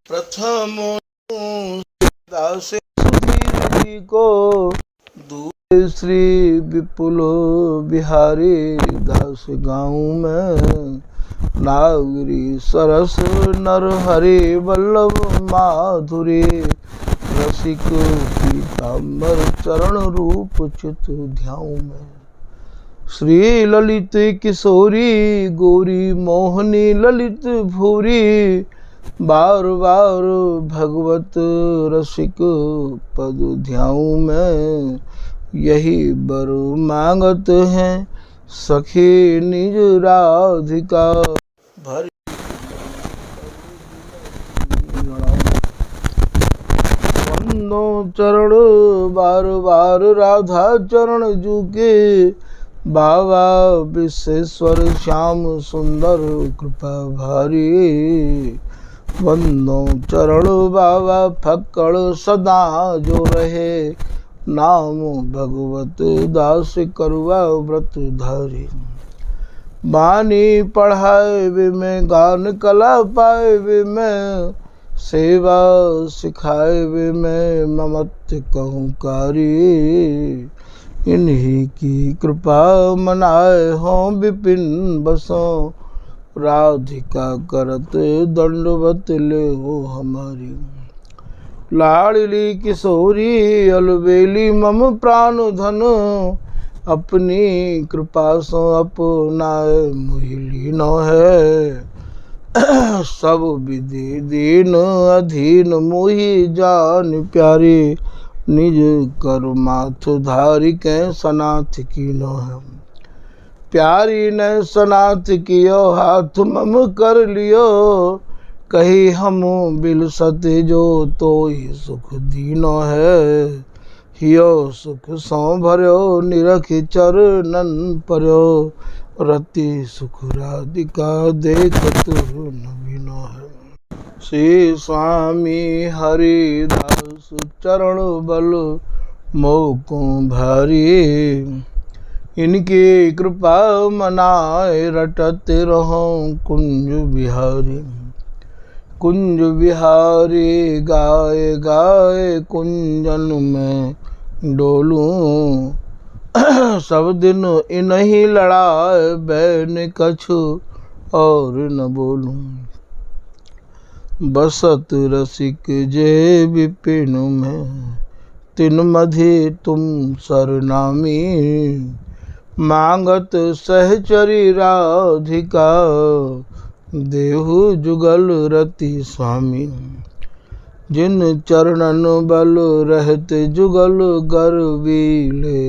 प्रथम दास सुधीर जी को, दूसरे श्री विपुल बिहारी दास गाँव में। नागरी सरस नर हरि वल्लभ माधुरी, रसिक पीताम्बर चरण रूप चित ध्याऊ में। श्री ललित किशोरी गौरी मोहनी ललित भूरी, बार बार भगवत रसिक पद ध्याऊ में। यही बर मांगत हैं सखी निज राधिका, भरी वंदो चरण बार बार राधा चरण जुके। बाबा विश्वेश्वर श्याम सुंदर कृपा भारी, वंदो चरण बाबा फक्कड़ सदा जो रहे। नाम भगवत दास करुआ व्रत धारी, बानी पढ़ाए वे में गान कला पाए वे में। सेवा सिखाए वे में ममत्व कहूँ कारी, इन्हीं की कृपा मनाए हों विपिन बसों। राधिका करत दंडवत ले हो हमारी, लाडली किशोरी अलबेली मम प्राण धन। अपनी कृपा सो अपनाए मोहिली न है, सब विधि दीन अधीन मोहि जान प्यारी। निज कर माथ धारी के सनाथ की न है, प्यारी ने सनाथ कियो हाथ मम कर लियो। कही हम बिल सत्य जो तो ही सुख दीनो है, हियो सुख सौ भर्यो निरख चरणन पर्यो। रति सुख राधिका देखत नवीनो है, श्री स्वामी हरिदास चरण बल मोको भारी। इनकी कृपा मनाए रटत रहो कुंज बिहारी। कुंज बिहारी गाए गाए कुंजन में डोलूं, सब दिन इन्हीं लड़ाए बैन कछु और न बोलूं। बसत रसिक जे विपिन में, तिन मधि तुम सरनामी। मांगत सहचरी राधिका, देहु जुगल रति स्वामी। जिन चरणन बल रहते जुगल गर्वीले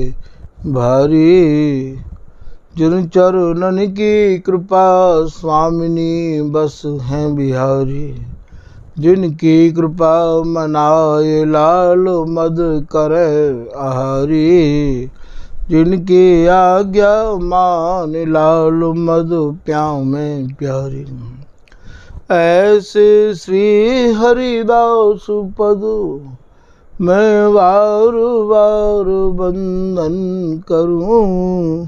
भारी। जिन चरणन की कृपा स्वामिनी बस हैं बिहारी। जिनकी कृपा मनाए लाल मद करे आहारी। जिनकी आज्ञा मान लाल मद प्याव में प्यारी। ऐसे श्री हरिदास पद मैं वार वार वंदन करूं।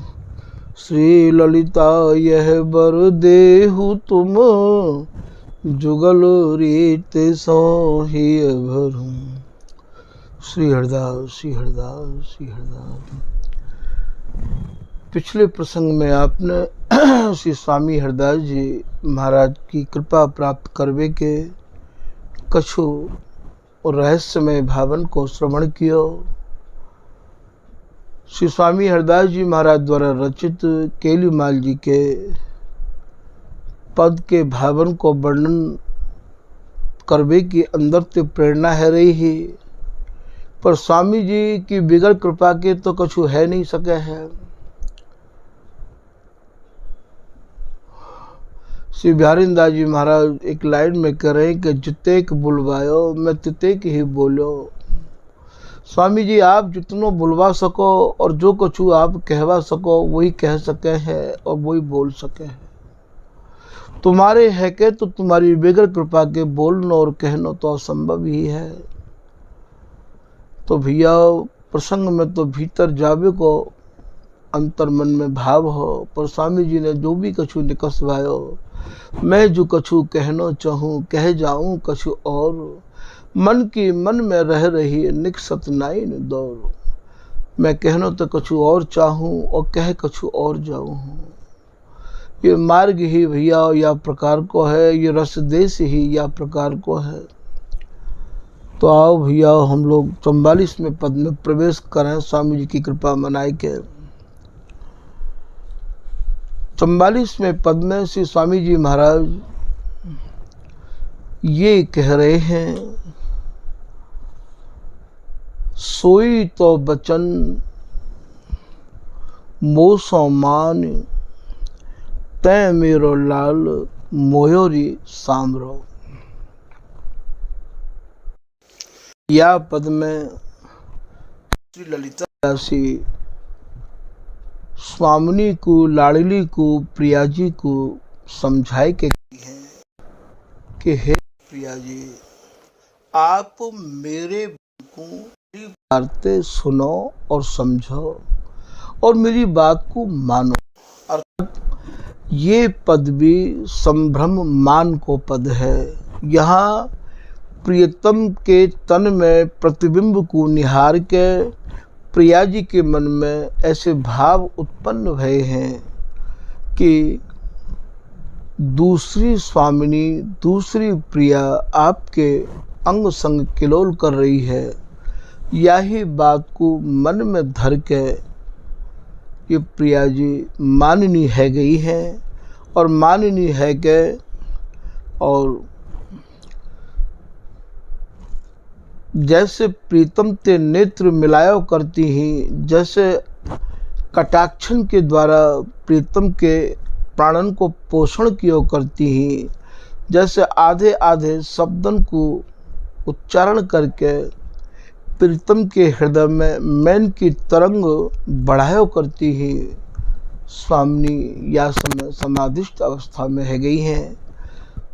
श्री ललिता यह बर देहु तुम, जुगल रीत सो ही भरूं। श्री हरिदास श्री हरिदास श्री हरिदास। पिछले प्रसंग में आपने श्री स्वामी हरिदास जी महाराज की कृपा प्राप्त करवे के कछु रहस्यमय भावन को श्रवण कियो। श्री स्वामी हरिदास जी महाराज द्वारा रचित केलीमाल जी के पद के भावन को वर्णन करवे की अंदर ते प्रेरणा है रही ही, पर स्वामी जी की बिगड़ कृपा के तो कछु है नहीं सके है। श्री बिहारीदास जी महाराज एक लाइन में कह रहे हैं कि जितेक बुलवायो मैं तितेक ही बोलो। स्वामी जी आप जितनो बुलवा सको और जो कुछ आप कहवा सको वही कह सके हैं और वही बोल सके हैं। तुम्हारे है के तो तुम्हारी बेगर कृपा के बोलना और कहना तो असंभव ही है। तो भैया प्रसंग में तो भीतर जावे को अंतर मन में भाव हो, पर स्वामी जी ने जो भी कछु निकसवायो मैं जो कछु कहनो चाहूँ कह जाऊँ कछु और, मन की मन में रह रही निकसत नाइन दौर। मैं कहनो तो कछु और चाहूँ और कह कछु और जाऊँ। ये मार्ग ही भैया या प्रकार को है, ये रस देश ही या प्रकार को है। तो आओ भैया हम लोग 44वें पद में प्रवेश करें, स्वामी जी की कृपा मनाए के। 44वें पद में श्री स्वामी जी महाराज ये कह रहे हैं, सोई तो बचन मोसो मान, तै मेरो लाल मोयोरी सामरो। या पद में श्री ललिता दासी स्वामिनी को, लाडली को, प्रिया जी को समझाए के है कि हे प्रिया जी, आप मेरे को बातें सुनो और समझो और मेरी बात को मानो। अर्थात ये पद भी संभ्रम मान को पद है। यहाँ प्रियतम के तन में प्रतिबिंब को निहार के प्रिया जी के मन में ऐसे भाव उत्पन्न भए हैं कि दूसरी स्वामिनी, दूसरी प्रिया आपके अंग संग किलोल कर रही है। यही बात को मन में धर के ये प्रिया जी माननी है गई हैं और माननी है के, और जैसे प्रीतम ते नेत्र मिलायो करती ही, जैसे कटाक्षन के द्वारा प्रीतम के प्राणन को पोषण किया करती ही, जैसे आधे आधे शब्दन को उच्चारण करके प्रीतम के हृदय में मैन की तरंग बढ़ायो करती ही स्वामिनी या समय समाधिष्ट अवस्था में है गई हैं।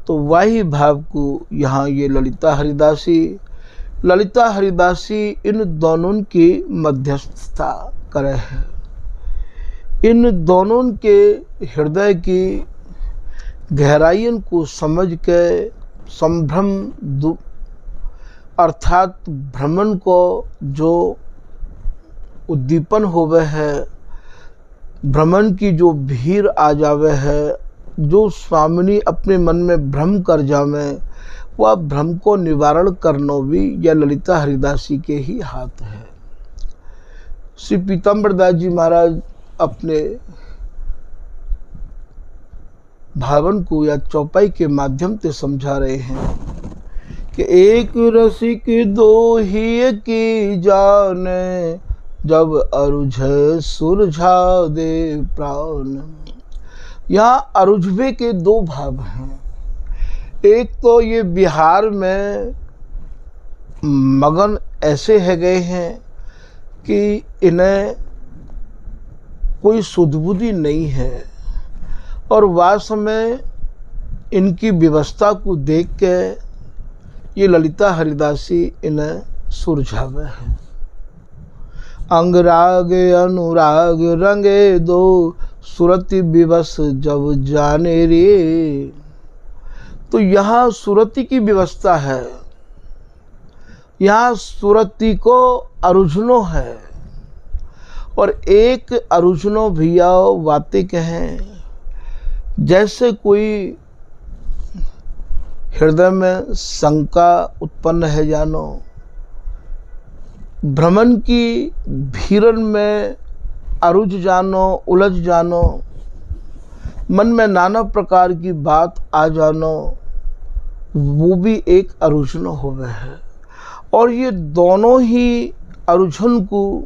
तो वही भाव को यहाँ ये ललिता हरिदासी इन दोनों की मध्यस्थता करे है। इन दोनों के हृदय की गहराइयों को समझ के संभ्रम अर्थात भ्रमण को जो उद्दीपन होवे है, भ्रमण की जो भीड़ आ जावे है, जो स्वामिनी अपने मन में भ्रम कर जावे, वह भ्रम को निवारण करना भी यह ललिता हरिदासी के ही हाथ है। श्री पीताम्बर दास जी महाराज अपने भावन को या चौपाई के माध्यम से समझा रहे हैं कि एक रसिक दो ही की जाने, जब अरुझे सुरझा दे प्राण। यहाँ अरुझवे के दो भाव हैं। एक तो ये बिहार में मगन ऐसे है गए हैं कि इन्हें कोई सुधबुद्धि नहीं है, और वास्तव में इनकी व्यवस्था को देख के ये ललिता हरिदासी इन्हें सुरझावे है। अंगराग अनुराग रंगे दो, सुरति विवश जब जाने रे। तो यहाँ सुरति की व्यवस्था है, यहाँ सुरति को अरुझनो है, और एक अरुझनो भैया बातें कहें, जैसे कोई हृदय में शंका उत्पन्न है जानो, भ्रमण की भीरन में अरुझ जानो, उलझ जानो, मन में नाना प्रकार की बात आ जानो, वो भी एक अरुझन होवे है। और ये दोनों ही अरुझन को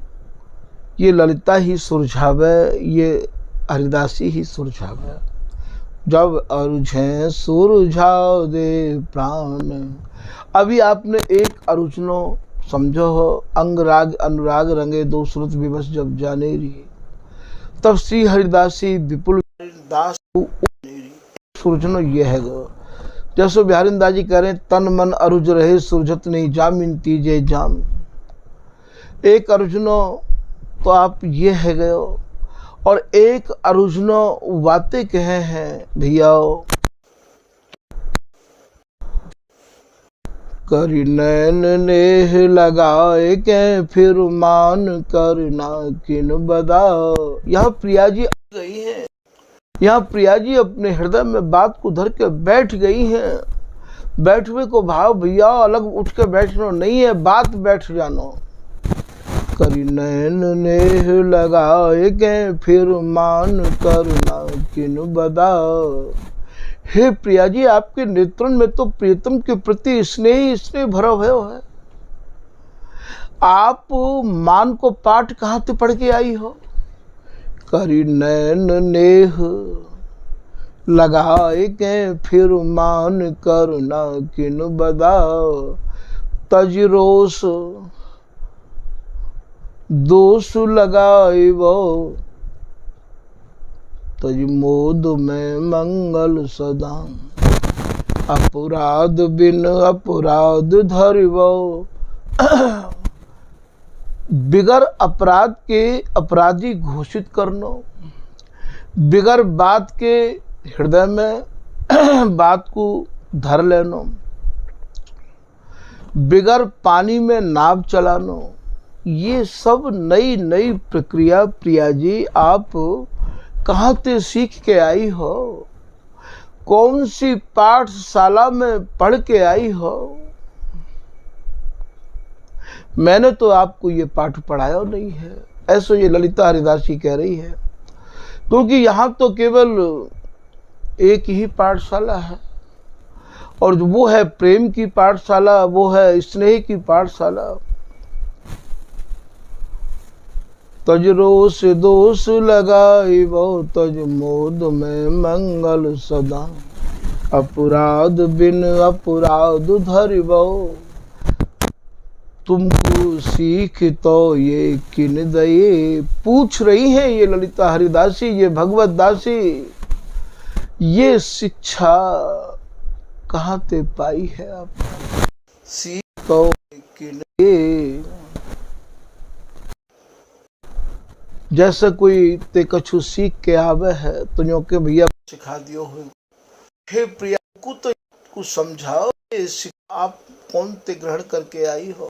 ये ललिता ही सुलझावे, ये हरिदासी ही सुलझावे। जब अरुझें सुलझाओ दे प्राण। अभी आपने एक अरुझनो समझो हो, अंग राग अनुराग रंगे दो, सुरत विवश जब जाने री। तब श्री हरिदासी विपुल दास सुरझनो ये है गो। जैसो बिहारी दास जी कह रहे हैं, तन मन अरुझ रहे सुरझत नहीं जामिन तीजे जाम। एक अरुझनो तो आप ये है गयो, और एक अरुझनो बातें कहे हैं भैया करी नैन नेह लगाए के फिर मान करना किन बदा। यहाँ प्रिया जी आ गई हैं, यहाँ प्रिया जी अपने हृदय में बात को धर के बैठ गई हैं। बैठवे को भाव भैया अलग उठ के बैठना नहीं है, बात बैठ जानो। करी नैन नेह लगाए के फिर मान करना किन बदा। हे प्रिया जी, आपके नेत्रों में तो प्रियतम के प्रति स्नेह भरा भयो है। आप मान को पाठ कहाँ से पढ़ के आई हो? करी नैन नेह लगाए के फिर मान करना किन बदा। तज रोष दोष लगाए वो तज मोद में मंगल सदा। अपराध बिन अपराध धरिवो। बिगर अपराध के अपराधी घोषित करनो, बिगर बात के हृदय में बात को धर लेनो, बिगर पानी में नाव चलानो, ये सब नई नई प्रक्रिया प्रिया जी आप कहाँ से सीख के आई हो? कौन सी पाठशाला में पढ़ के आई हो? मैंने तो आपको ये पाठ पढ़ाया नहीं है, ऐसा ये ललिता हरिदासी कह रही है। क्योंकि यहाँ तो केवल एक ही पाठशाला है, और वो है प्रेम की पाठशाला, वो है स्नेह की पाठशाला। तज रोष दोष लगाई वो तज मोद में मंगल सदा। अपराध बिन अपराध धरिबो। तुमको सीख तो ये किन दये। पूछ रही है ये ललिता हरिदासी, ये भगवत दासी, ये शिक्षा कहाँ से पाई है आप? सीख तो किन दये। जैसे कोई ते कछु सीख के आवे है तो यो के भैया सिखा दियो हो। हे प्रिया को तो कुछ समझाओ, ये आप कौन ते ग्रहण करके आई हो?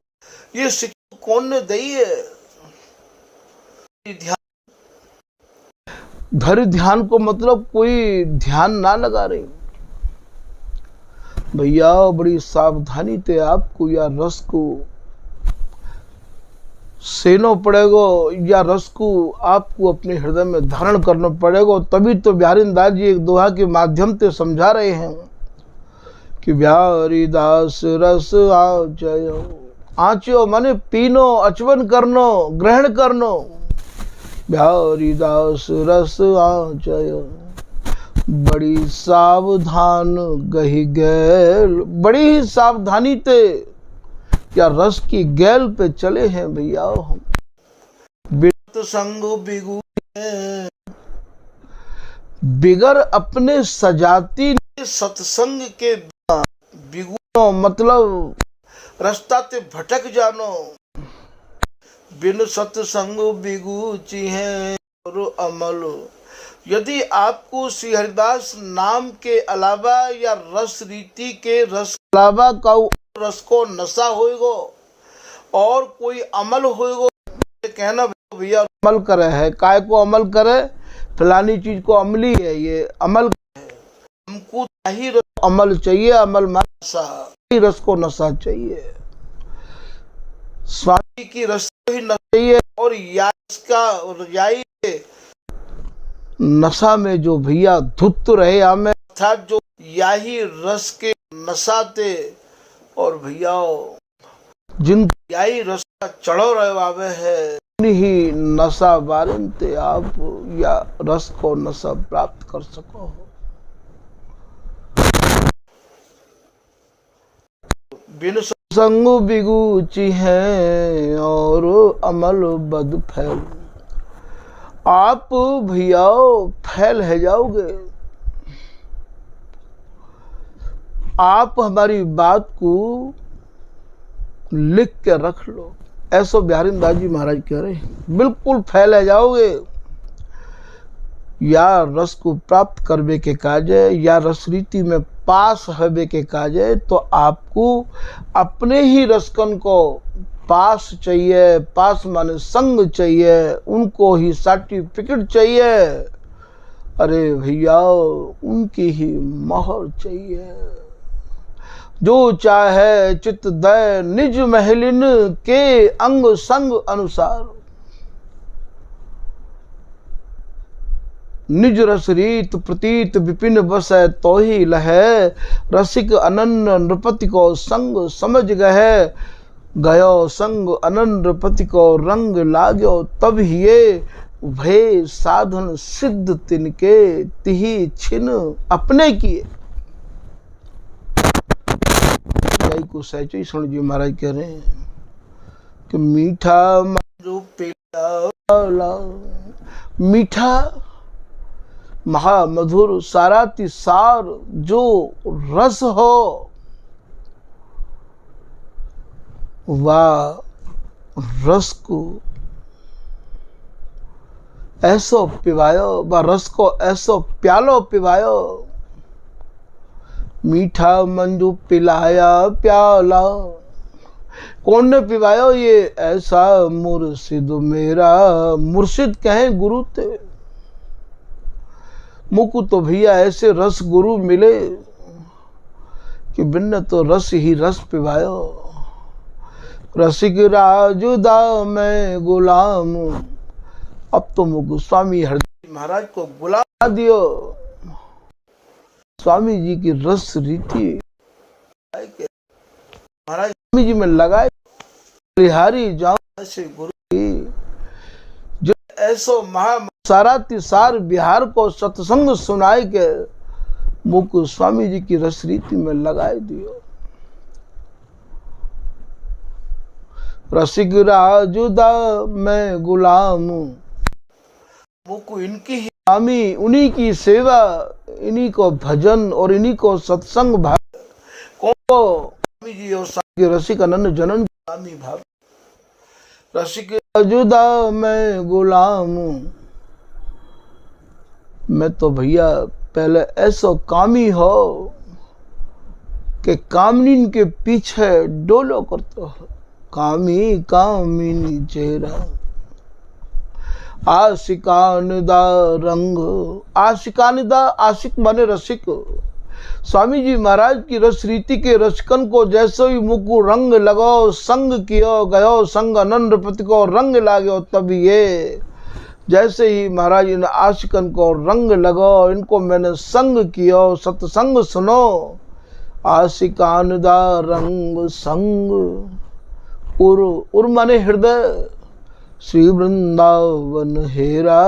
ये शिक्षा कौन ने दी है? ध्यान धर ध्यान को मतलब कोई ध्यान ना लगा रही भैया, बड़ी सावधानी ते आपको या रस को सेनो पड़ेगा, या रस को आपको अपने हृदय में धारण करना पड़ेगा। तभी तो बिहारी दास जी एक दोहा के माध्यम से समझा रहे हैं कि बिहारी दास रस आचयो। आचयो माने पीनो, अचवन करनो, ग्रहण करनो। बिहारी दास रस आचयो। बड़ी सावधान गही गैल। बड़ी ही सावधानी ते क्या रस की गैल पे चले हैं भैया हम। बिन संग बिगु बिगर अपने सजाती सत्संग के बिगुनो मतलब रास्ता ते भटक जानो। बिन सत्संग बिगु चिहे और अमल। यदि आपको श्री हरिदास नाम के अलावा या रस रीति के रस अलावा का रस को नशा होएगो और कोई अमल होएगो, कहना भैया अमल करे है, काय को अमल करे? फलानी चीज को अमली है, ये अमल है। हमको ही अमल चाहिए, अमल नशा, रस को नशा चाहिए। स्वामी की रस ही नशा चाहिए। और याई नशा में जो भैया धुत रहे हमें, अर्थात जो याही रस के नशाते और भैया जिन याही रस का चढ़ो रहे आवे है, ही नशा बारनते आप या रस को नशा प्राप्त कर सको। बिन संग बिगुची है और अमल बद फैल। आप भैया फैल है जाओगे। आप हमारी बात को लिख के रख लो, ऐसा बिहारी दास जी महाराज कह रहे हैं। बिल्कुल फैल है जाओगे। या रस को प्राप्त करने के काज है, या रस रीति में पास हवे के काजे, तो आपको अपने ही रसकन को पास चाहिए। पास माने संग चाहिए, उनको ही सर्टिफिकेट चाहिए। अरे भैया उनकी ही मोहर चाहिए। जो चाहे चित दय निज महलिन के अंग संग अनुसार। निज रस रीत प्रतीत विपिन बसै तो ही लहै। रसिक अनन्य नृपति को संग समझ गए। गयो संग अनन्य नृपति को रंग लाग्यो। तब ये भय साधन सिद्ध तिनके तिही छिन अपने किए। को सैचई सुन जी महाराज कह रहे हैं कि मीठा जो पिला, मीठा महामधुर साराति सार जो रस हो, वह रस को ऐसो पिवायो, वह रस को ऐसो प्यालो पिवायो। मीठा मंजू पिलाया प्याला, कौन ने पिवायो? ये ऐसा मुर्शिद मेरा। मुर्शिद कहे गुरु ते। मुकु तो भैया ऐसे रस गुरु मिले कि बिन्न तो रस ही रस पिवायो। रसिक राजुदा मैं गुलाम। अब तो मुकु स्वामी हरदेव महाराज को गुलाम दियो। स्वामी जी की रस रीति महाराज स्वामी जी में लगाए। बिहारी जाऊं ऐसे गुरु की, जो ऐसो महा साराति सार बिहार को सत्संग सुनाए के मुख स्वामी जी की रस रीति में लगाए दियो। रसिक राजुदा मैं गुलाम। मुख इनकी ही स्वामी, उन्हीं की सेवा, इन्हीं को भजन और इन्हीं को सत्संग भाव को स्वामी जी और स्वामी रसिक अनन्य जनन स्वामी भाव। रसिक राजुदा मैं गुलाम। मैं तो भैया पहले ऐसो कामी हो कि कामनीन के पीछे डोलो करते हो। कामी कामिनी चेहरा आशिकान दा रंग। आशिकान दा, आशिक माने रसिक। स्वामी जी महाराज की रस रीति के रसकन को जैसे ही मुकु रंग लगाओ, संग कियो गयो संग अनन्यपति को रंग लागो। तब ये जैसे ही महाराज इन आशिकन को रंग लगाओ, इनको मैंने संग कियो, सत्संग सुनो। आशिकान दा रंग संग उर माने हृदय। श्री वृंदावन हेरा।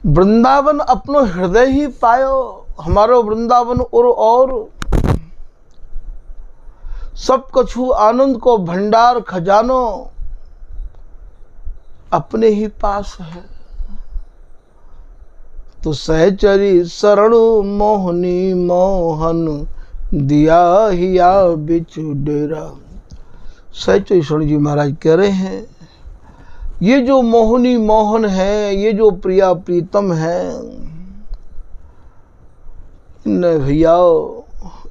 वृंदावन अपनो हृदय ही पायो। हमारो वृंदावन और सब कछु आनंद को भंडार खजानो अपने ही पास है। तो सहचरी शरण मोहनी मोहन दिया हिया बिचु डेरा। सहचरी शरण जी महाराज कह रहे हैं ये जो मोहनी मोहन है, ये जो प्रिया प्रीतम है, न भैया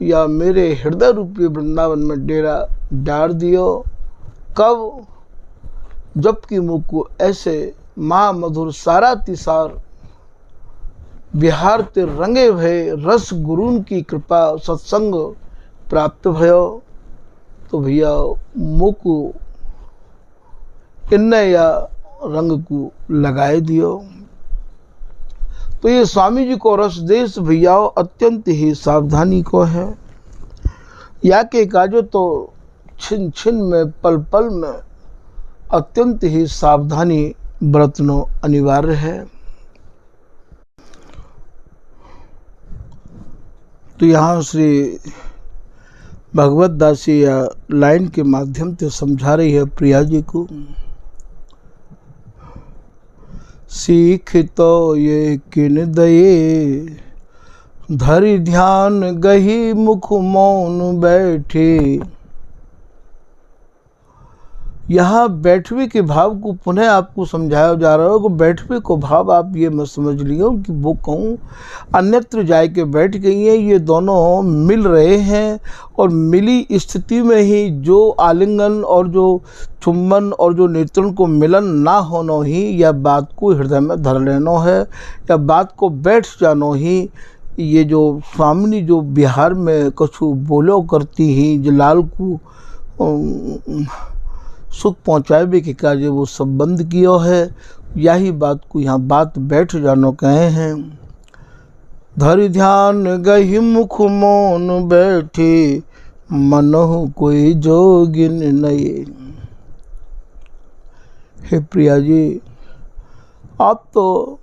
या मेरे हृदय रूपी वृंदावन में डेरा डाल दियो। कब? जबकि मुझको ऐसे महामधुर सारा तिसार बिहार ते रंगे भय रस गुरुन की कृपा सत्संग प्राप्त भयो। तो भैया मुझको इन्ने या रंग को लगाए दियो। तो ये स्वामी जी को रस देश भैया अत्यंत ही सावधानी को है। या के काजो तो छिन छिन में पल पल में अत्यंत ही सावधानी बरतनो अनिवार्य है। तो यहाँ श्री भगवत दासी या लाइन के माध्यम से समझा रही है प्रिया जी को। सीख तो ये किन दये धरि ध्यान गही मुख मौन बैठे। यहाँ बैठवे के भाव को पुनः आपको समझाया जा रहा हो कि बैठवे को भाव आप ये मत समझ लियो कि वो कहूँ अन्यत्र जाए के बैठ गई हैं, ये दोनों मिल रहे हैं और मिली स्थिति में ही जो आलिंगन और जो चुंबन और जो नेत्रों को मिलन ना होनो ही या बात को हृदय में धर लेनो है या बात को बैठ जानो ही। ये जो स्वामिनी जो बिहार में कछु बोलो करती ही जलाल को सुख पहुँचावे के कार्य वो सब बंद किया है। यही बात को यहाँ बात बैठ जानो कहे हैं। धरि ध्यान गहि मुख मौन बैठे मनहु कोई जोगिन नहीं। हे प्रिया जी, आप तो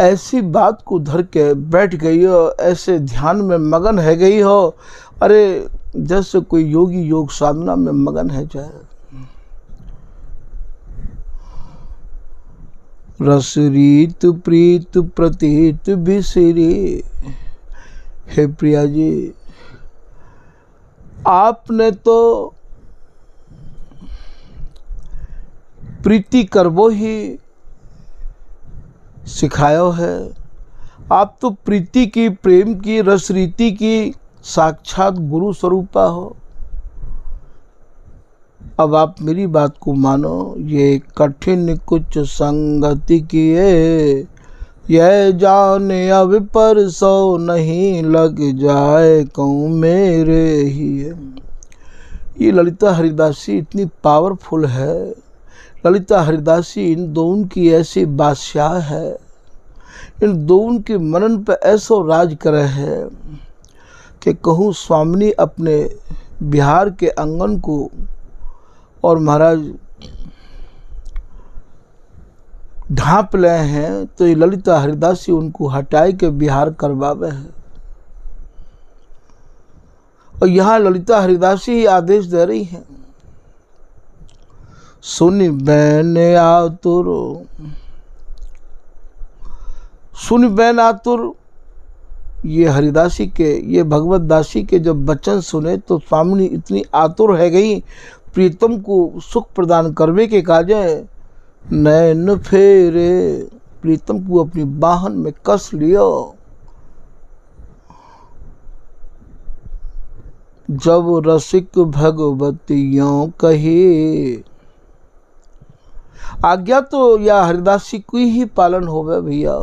ऐसी बात को धर के बैठ गई हो, ऐसे ध्यान में मगन है गई हो, अरे जैसे कोई योगी योग साधना में मगन है जाए। रस रीत प्रीत प्रतीत बिसरी। हे प्रिया जी, आपने तो प्रीति करवो ही सिखायो है। आप तो प्रीति की, प्रेम की, रस रीति की साक्षात गुरु स्वरूपा हो। अब आप मेरी बात को मानो। ये कठिन कुछ संगति किए, यह जाने अब पर सो नहीं लग जाए कहूँ मेरे ही। ये ललिता हरिदासी इतनी पावरफुल है। ललिता हरिदासी इन दोनों की ऐसी बादशाह है, इन दोनों के मनन पे ऐसो राज करे है कि कहूँ स्वामिनी अपने बिहार के आंगन को और महाराज ढांप ले हैं, तो ये ललिता हरिदासी उनको हटाए के बिहार करवावे है। और यहाँ ललिता हरिदासी ही आदेश दे रही हैं, सुनि बैन आतुर। सुनि बैन आतुर, ये हरिदासी के, ये भगवत दासी के जब वचन सुने तो स्वामिनी इतनी आतुर है गई प्रीतम को सुख प्रदान करवे के काजे नैन फेरे, प्रीतम को अपनी बाहन में कस लियो। जब रसिक भगवतियों कही, आज्ञा तो या हरिदासी को ही पालन होवे भैया।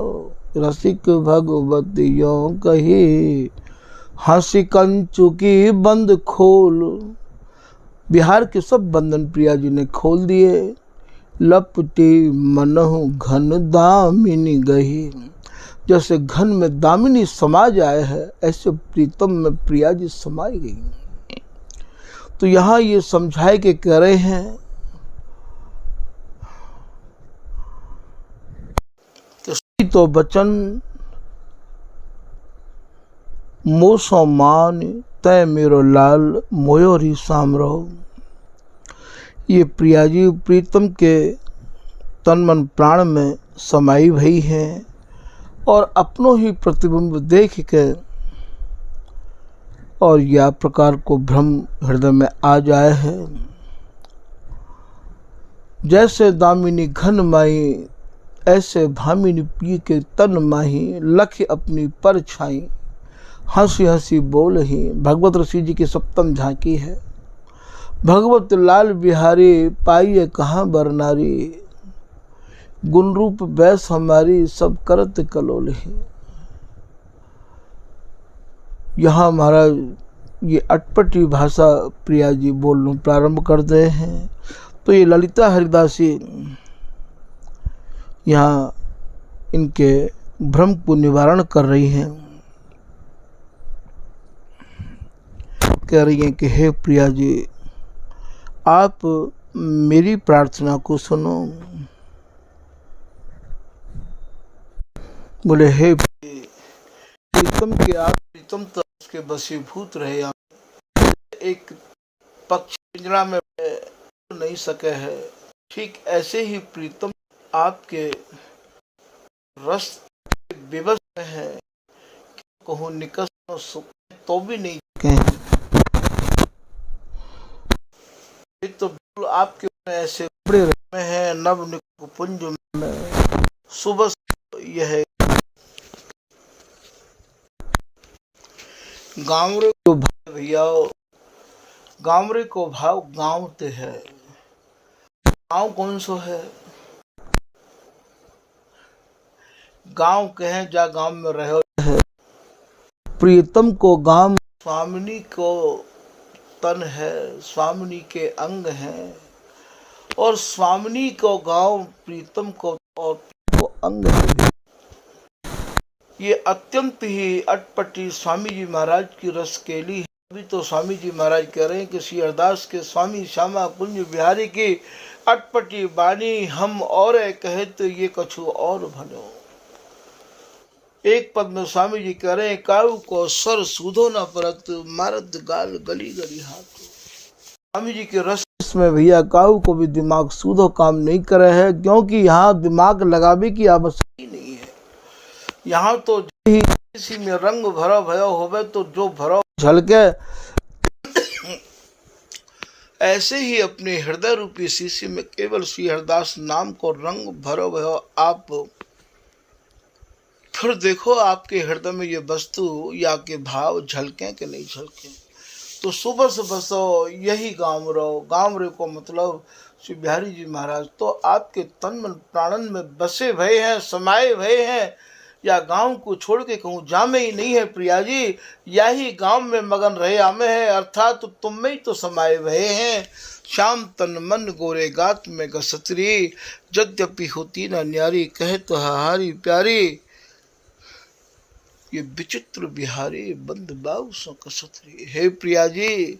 रसिक भगवतियों कही, हंसी कंचु की बंद खोल। बिहार के सब बंधन प्रिया जी ने खोल दिए। लपटी मनहु घन दामिनी गही, जैसे घन में दामिनी समा जाए है, ऐसे प्रीतम में प्रिया जी समाई गई। तो यहाँ ये समझाए के कह रहे हैं तो बचन मोसो मान तय मेरो लाल मोयोरी सामरो। ये प्रिया जी प्रीतम के तन मन प्राण में समाई भई हैं और अपनों ही प्रतिबिंब देख के और या प्रकार को भ्रम हृदय में आ जाए है। जैसे दामिनी घन माई, ऐसे भामिनी पी के तन माही, लख अपनी पर छाई, हंसी हंसी बोल ही। भगवत ऋषि जी की सप्तम झांकी है। भगवत लाल बिहारी पाइए कहाँ बरनारी, गुण रूप बैस हमारी सब करत कलोल ही। यहाँ महाराज ये अटपटी भाषा प्रिया जी बोलना प्रारंभ कर दे हैं। तो ये ललिता हरिदासी यहाँ इनके भ्रम को निवारण कर रही हैं। कह रही हैं कि हे प्रिया जी, आप मेरी प्रार्थना को सुनो। बोले हे प्रीतम के आप, प्रीतम तो उसके वशीभूत रहे। आप एक पक्षी पिंजरा में नहीं सके है, ठीक ऐसे ही प्रीतम आपके रस विवश है, कहूँ निकस सुख तो भी नहीं सके हैं। तो बिल्कुल आपके ऐसे बड़े में है नव निकुंज में सुबह यह गाँवरे को भाव भैया, गाँवरे को भाव गाँव ते है। गाँव कौन सो है? गाँव कहे जा गाँव में रहो है। प्रीतम को गाँव स्वामिनी को तन है, स्वामिनी के अंग है, और स्वामिनी को गाँव प्रीतम को और को अंग है। ये अत्यंत ही अटपटी स्वामी जी महाराज की रसकेली है। अभी तो स्वामी जी महाराज कह रहे हैं कि श्री हरदास के स्वामी श्यामा कुंज बिहारी की अटपटी बानी हम और कहे तो ये कछु और भलो। एक पद में स्वामी जी कह रहे हैं काऊ को सर सूधो न परत मारद गाल गली गली हाथ। स्वामी जी के रस में भैया काऊ को भी दिमाग सूधो काम नहीं करे है, क्योंकि यहाँ दिमाग लगावे की आवश्यकता नहीं है। यहाँ तो किसी में रंग भरो भयो होवे तो जो भरो झलके ऐसे ही अपने हृदय रूपी शीशी में केवल श्री हरदास नाम को रंग भरो भयो आप फिर देखो आपके हृदय में ये वस्तु या के भाव झलके कि नहीं झलके। तो सुबह से बसो यही गाँव रहो। गाँव रे को मतलब श्री बिहारी जी महाराज तो आपके तन मन प्राणन में बसे भय हैं, समाये भय हैं, या गांव को छोड़ के कहूँ जामे ही नहीं है प्रिया जी, यही गांव में मगन रहे आमे है, अर्थात तो तुम में ही तो समाये भय हैं। श्याम तन मन गोरे गात में गसतरी, यद्यपि होती न न्यारी कहे तो हारी प्यारी, ये विचित्र बिहारी बंद बाऊ सो कसतरी। हे प्रिया जी,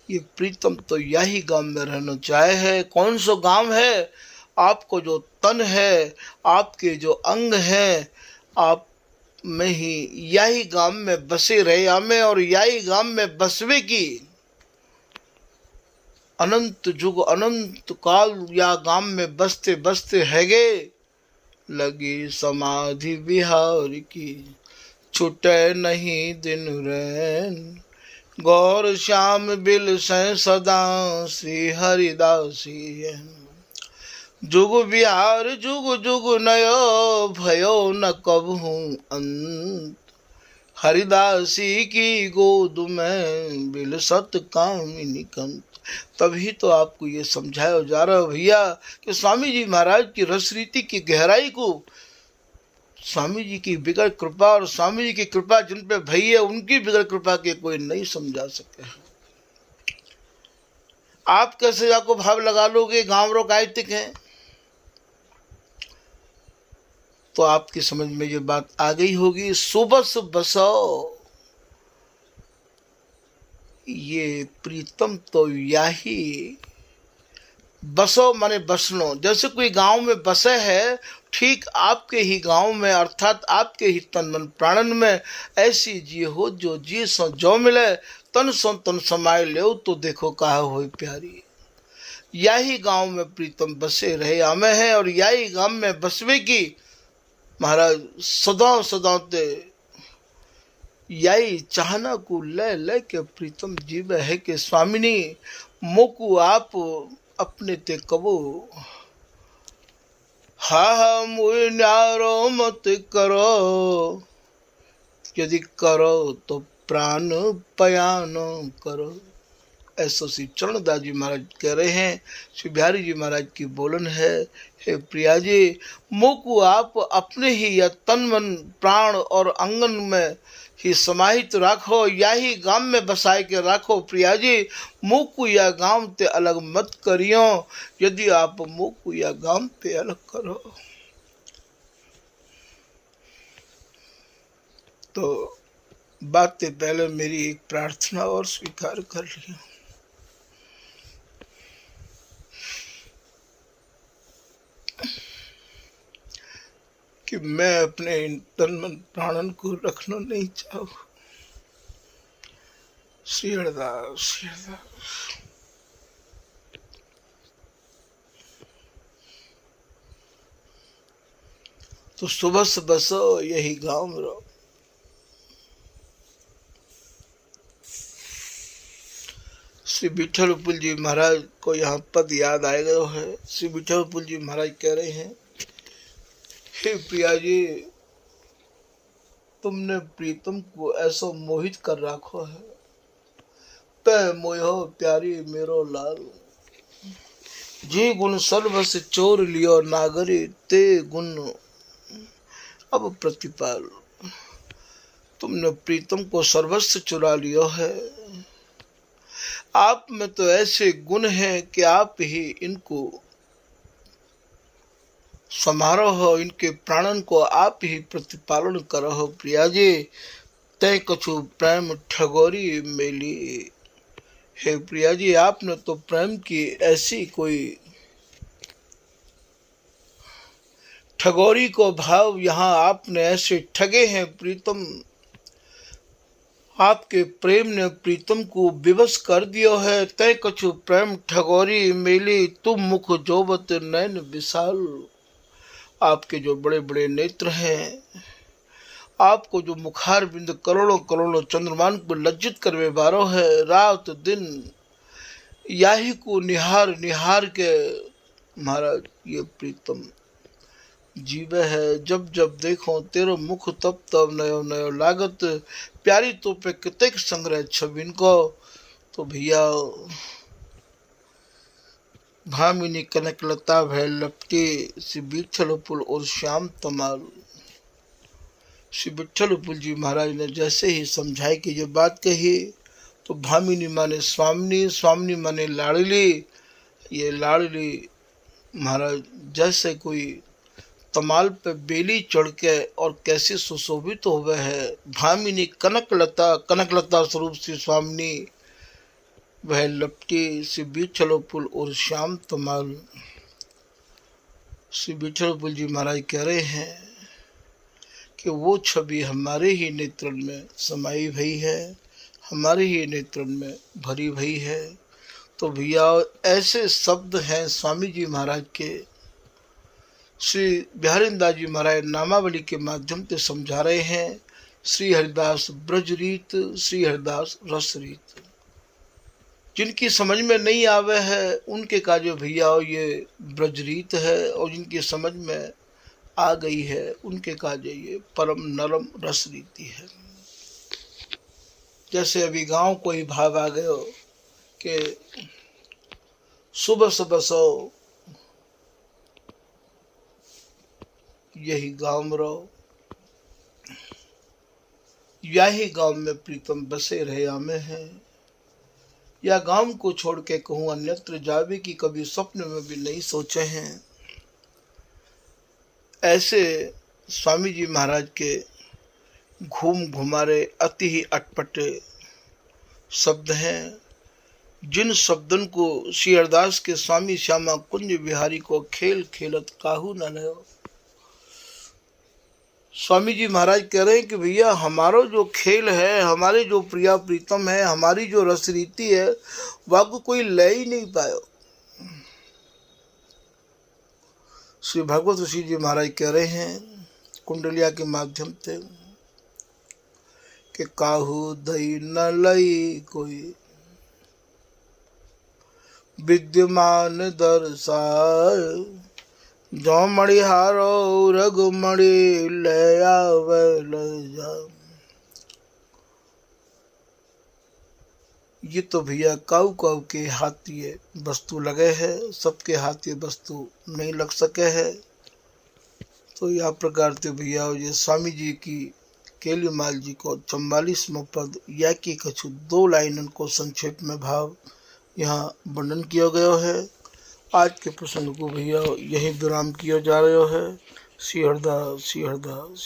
ये प्रीतम तो यही गांव में रहना चाहे है। कौन सो गांव है? आपको जो तन है, आपके जो अंग हैं, आप में ही यही गांव में बसे रहे आमे, और यही गांव में बसवे की अनंत जुग अनंत काल या गांव में बसते बसते हैगे लगी समाधि बिहार की, छुटे नहीं दिन रैन, गौर श्याम बिल से सदा श्री हरिदासी। जुग बिहार जुग जुग नयो भयो न कबहू अंत, हरिदासी की गोद में बिल सत कामिनी कंत। तभी तो आपको ये समझाया जा रहा है भैया कि स्वामी जी महाराज की रस रीति की गहराई को स्वामी जी की बिगड़ कृपा और स्वामी जी की कृपा जिन पे भई है उनकी बिगड़ कृपा के कोई नहीं समझा सके। आप कैसे जाको भाव लगा लोगे गांव रो कायतिक है, तो आपकी समझ में ये बात आ गई होगी। सुबस बसो ये प्रीतम तो यही बसो माने बसनो, जैसे कोई गांव में बसे है ठीक आपके ही गांव में अर्थात आपके ही तन मन प्राणन में ऐसी जी हो जो जी सो जो मिले तन सो तन समाये ले तो देखो कहा हो प्यारी। यही गांव में प्रीतम बसे रहे आमे है, और यही गांव में बसवे की महाराज सदा सदा ते यही चाहना को ले ले के प्रीतम जीव है कि स्वामिनी मोकू आप अपने ते कबो हा मुझे न्यारो मत करो, यदि करो तो प्राण पयानो करो। ऐसा श्री चरणदास जी महाराज कह रहे हैं। श्री बिहारी जी महाराज की बोलन है, हे प्रिया जी मोकू आप अपने ही या तन मन प्राण और अंगन में ही समाहित राखो, यही गांव में बसाए के राखो प्रिया जी, मोकू या गांव ते अलग मत करियो। यदि आप मोकू या गांव पे अलग करो तो बातें पहले मेरी एक प्रार्थना और स्वीकार कर लियो कि मैं अपने इन तन मन प्राणन को रखना नहीं चाहूँ। श्री हरदास श्री हरदास। तो सुबह से बसो यही गांव में रहो। श्री विठलपुल जी महाराज को यहाँ पद याद आ गयो है। श्री विठलपुल जी महाराज कह रहे हैं, हे प्रिया जी, तुमने प्रीतम को ऐसा मोहित कर रखो है। तै मोहो प्यारी मेरो लाल, जी गुण सर्वस चोर लियो नागरी, ते गुण अब प्रतिपाल। तुमने प्रीतम को सर्वस्व चुरा लियो है। आप में तो ऐसे गुण हैं कि आप ही इनको संभारो हो, इनके प्राणन को आप ही प्रतिपालन करो हो। प्रिया जी, तय कछु प्रेम ठगोरी मेली। हे प्रिया जी, आपने तो प्रेम की ऐसी कोई ठगोरी को भाव यहाँ आपने ऐसे ठगे हैं। प्रीतम, आपके प्रेम ने प्रीतम को विवश कर दियो है। तय कछु प्रेम ठगोरी मेली, तुम मुख जोबत नैन विशाल। आपके जो बड़े बड़े नेत्र हैं, आपको जो मुखार बिंद करोड़ों करोड़ों चंद्रमान को लज्जित करवे बारो है। रात दिन याही को निहार निहार के महाराज ये प्रीतम जीवे है। जब जब देखो तेरो मुख तब तब नयो नयो लागत। प्यारी तो पे कितक संग्रह छबिन को। तो भैया भामिनी कनकलता भय लपटी, श्री विठलपुल और श्याम तमाल। श्री विठलपुल जी महाराज ने जैसे ही समझाई कि ये बात कही, तो भामिनी माने स्वामिनी, स्वामिनी माने लाडली। ये लाडली महाराज जैसे कोई तमाल पे बेली चढ़ के और कैसे सुशोभित हो गए है। भामिनी कनकलता, कनकलता स्वरूप श्री स्वामिनी वह लपटी, श्री विठलपुल और श्याम तमाल। श्री विठलपुल जी महाराज कह रहे हैं कि वो छवि हमारे ही नेत्रन में समाई हुई है, हमारे ही नेत्रन में भरी हुई है। तो भैया ऐसे शब्द हैं स्वामी जी महाराज के, श्री बिहारीदास जी महाराज नामावली के माध्यम से समझा रहे हैं। श्री हरिदास ब्रजरीत, श्री हरिदास रसरीत। जिनकी समझ में नहीं आवे है उनके काजो भैया ये ब्रजरीत है, और जिनकी समझ में आ गई है उनके काजे ये परम नरम रसरीति है। जैसे अभी गांव कोई भाव आ गयो कि सुबह सुबह सो यही गांव में रहो, यही गांव में प्रीतम बसे रहे आमे हैं, या गांव को छोड़ के कहूँ अन्यत्र जावे की कभी स्वप्न में भी नहीं सोचे हैं। ऐसे स्वामी जी महाराज के घूम घुमारे अति ही अटपटे शब्द हैं, जिन शब्दन को श्री हरदास के स्वामी श्यामा कुंज बिहारी को खेल खेलत काहू न नयो। स्वामी जी महाराज कह रहे हैं कि भैया हमारा जो खेल है, हमारे जो प्रिया प्रीतम है, हमारी जो रसरीति है, वह को कोई ले ही नहीं पायो। श्री भगवत ऋषि जी महाराज कह रहे हैं कुंडलिया के माध्यम से कि काहू दई न लई कोई, विद्यमान दर्शाय, जो मणिहारो रघुमणि ले आवे ले जा। ये तो भैया काऊ काऊ के हाथ ये वस्तु लगे है, सबके हाथ ये वस्तु नहीं लग सके है। तो यह प्रकार से भैया ये स्वामी जी की केलीमाल जी को 44वां पद या की कछु 2 लाइनन को संक्षेप में भाव यहाँ वर्णन किया गया है। आज के प्रसंग को भैया यही विराम किया जा रहा है। श्री हरदास, श्री हरदास।